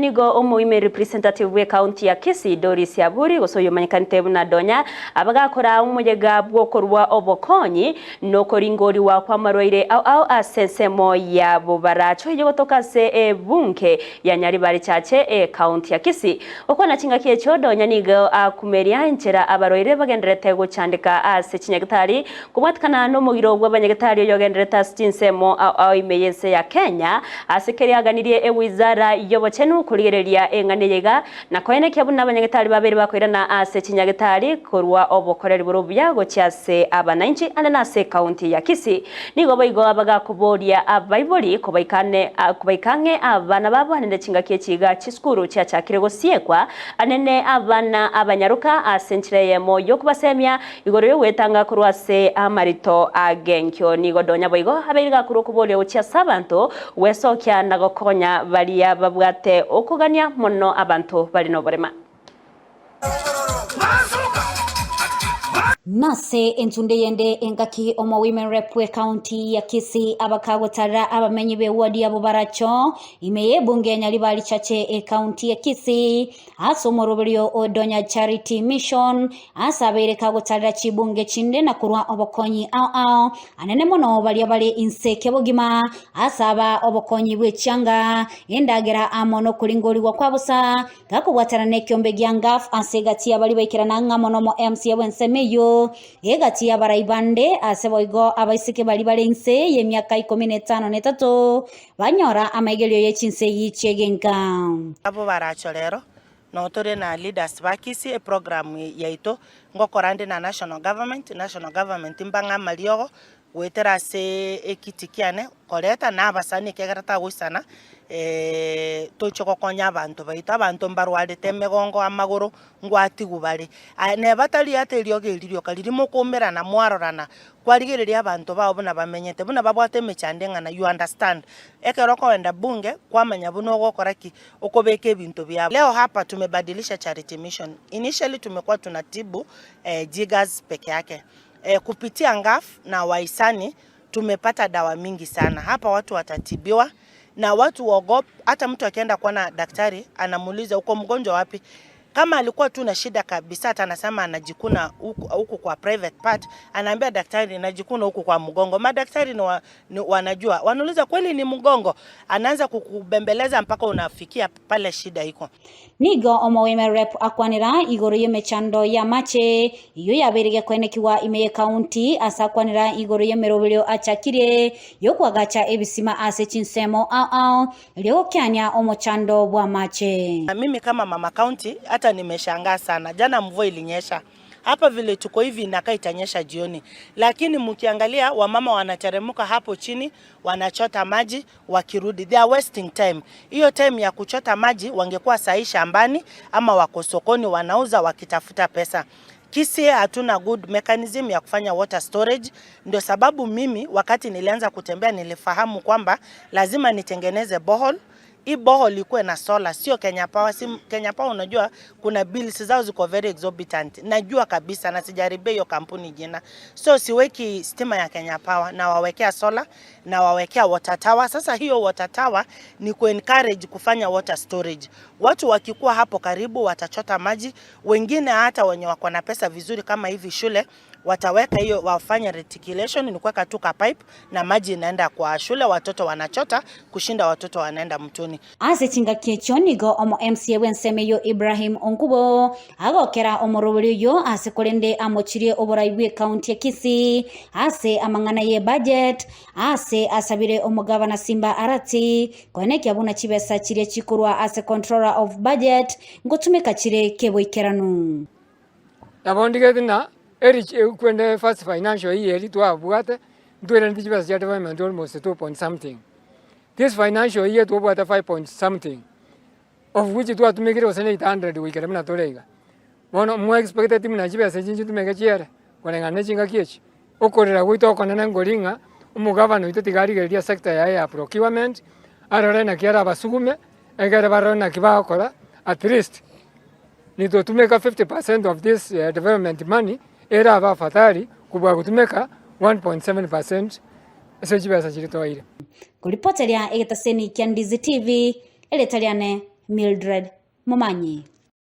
Nigo umuime representative we county ya Kisii Doris Yaburi gosoyo manyikanite buna donya abagakora umujega bwokorwa obokonyi no koringori wa kwamarwaire au asensemo ya Bobaracho hiyo kutoka se bunke ya Nyaribari chache county ya Kisii okwana chingakiye cyo donya nigo akumeria nchera abarwaire bagenderete gucandika ase chinyagitari kubwatikana no mugiro gw'abanyagitari yogendereta stinsemo au imeyense ya Kenya asekeriaganirie wizara yobochenu kurigereria enganeyega na koenekya buna abanyagitari babiri bakwirana ase chinyagitari korwa obokoreri burubya gocyase abananchi ane nase county ya Kisii nigo boigo abagakuboria abaibori kubaikange abana babo anende chingakiye chiga chiskuru cyacakire gosiekwa anene abana abanyaruka ase nchireyemo yo kubasemya igoro yo wetanga korwa se amarito agenkyo nigo donya boigo abiriga kuro kuboria gocyasa abantu wesokya nagokonya baria babwate okugania mono abantu bali no borema nase entunde yende engaki omo women rep we county ya Kisii abakagotara abamenyi be wadi ya Bobaracho imeye bunge Nyaribari chache county ya Kisii asomoroberio odonya charity mission asabere kagotara chibunge chinde na kurwa obokonyi au anene mono bali abale inseke bogima asaba obokonyi bwe cyanga endagera amono kuringori wa kwabusa gakubwatara ne kyombe gyangaf asegati abali baikirana ngamono mo MC wensemeyo egati ya baraibande aseboigo abaisike bali balense ye myaka 13 banyora amagelyo yechinse yichegenka Bobaracho lero no tore na leaders ba Kisii program yaito ngokorande na national government mbanga maliogo wetera se ekitikiane koleta na abasani kegarata gusana tochoko konya abantu baita abantu mbarwade temegongo amagoro ngwati gubare ne batali aterio gelirio kalirimo komera na mwarorana kwarigereria abantu bao buna bamenyete buna babwate mechandenga na you understand ekeroko enda bunge kwamanya buno gokoraki okobeke bintu bya leo hapa tumebadilisha charity mission. Initially tumekuwa tunatibu jiggers peke yake kupitia ngaf na waisani tumepata dawa mingi sana hapa watu watatibiwa na watu waogopa hata mtu akienda kuona daktari anamuuliza uko mgonjwa wapi kama alikuwa tu na shida kabisa hata anasema anajikuna huku kwa private part anaambia daktari najikuna huku kwa mgongo madaktari ni wanajua wanauliza kweli ni mgongo anaanza kukubembeleza mpaka unafikia pale shida iko nigo omo women rep akwanira igoro yemechando ya mache iyo yaberege kwenekiwa imeye county asakwanira igoro yemerobelyo achakire yo kwagacha ebisima ase chinsemo au leo kyanya omo chando bwa mache mimi kama mama county hata nimeshangaa sana jana mvua ilinyesha hapa vile tuko hivi inakaa itanyesha jioni lakini mkiangalia wamama wanateremuka hapo chini wanachota maji wakirudi they are wasting time hiyo time ya kuchota maji wangekuwa sahi shambani ama wako sokoni wanauza wakitafuta pesa Kisii hatuna good mechanism ya kufanya water storage ndio sababu mimi wakati nilianza kutembea nilifahamu kwamba lazima nitengeneze borehole hii borehole ikuwe na solar sio Kenya Power Kenya Power unajua kuna bills zao ziko very exorbitant najua kabisa na sijaribia hiyo kampuni jina so siweki stima ya Kenya Power na wawekea solar na wawekea water tower sasa hiyo water tower ni encourage kufanya water storage watu wakikuwa hapo karibu watachota maji wengine hata wenye wako na pesa vizuri kama hivi shule wataweka hiyo wafanya reticulation ni kuweka tu ka pipe na maji inaenda kwa shule watoto wanachota kushinda watoto wanaenda mtoni ase chingakiye chonigo omo MC wensemeyo Ibrahim Onkubo agokera omorobelyo yo ase kolende amochirie oboraibwe county ya Kisii ase amangana ye budget ase asabire omugabana Simba Arati kwenekya buna chibesa chirie chikurwa ase controller of budget ngotumeka chire keboikeranu abondigetina kwende first financial year twabwate ndwera ndijibasa ya development almost 2 point something this financial year twabwate 5 point something of which twatumikire osene 800 wikere mna tolega bono mwe expected mna jibasa jinji tumeke chiere konengane chinga kiechi okorera gwito konena ngoringa umugabano itotigarigeria sector ya procurement arore na kiara basugume egere barona kibakora at least nito tumeka 50% of this development money era abafatari kubwa kutumeka 1.7% esejibasa chiritoire kuripoteria egetaseni kya Ndizi TV eletaliane Mildred Momanyi.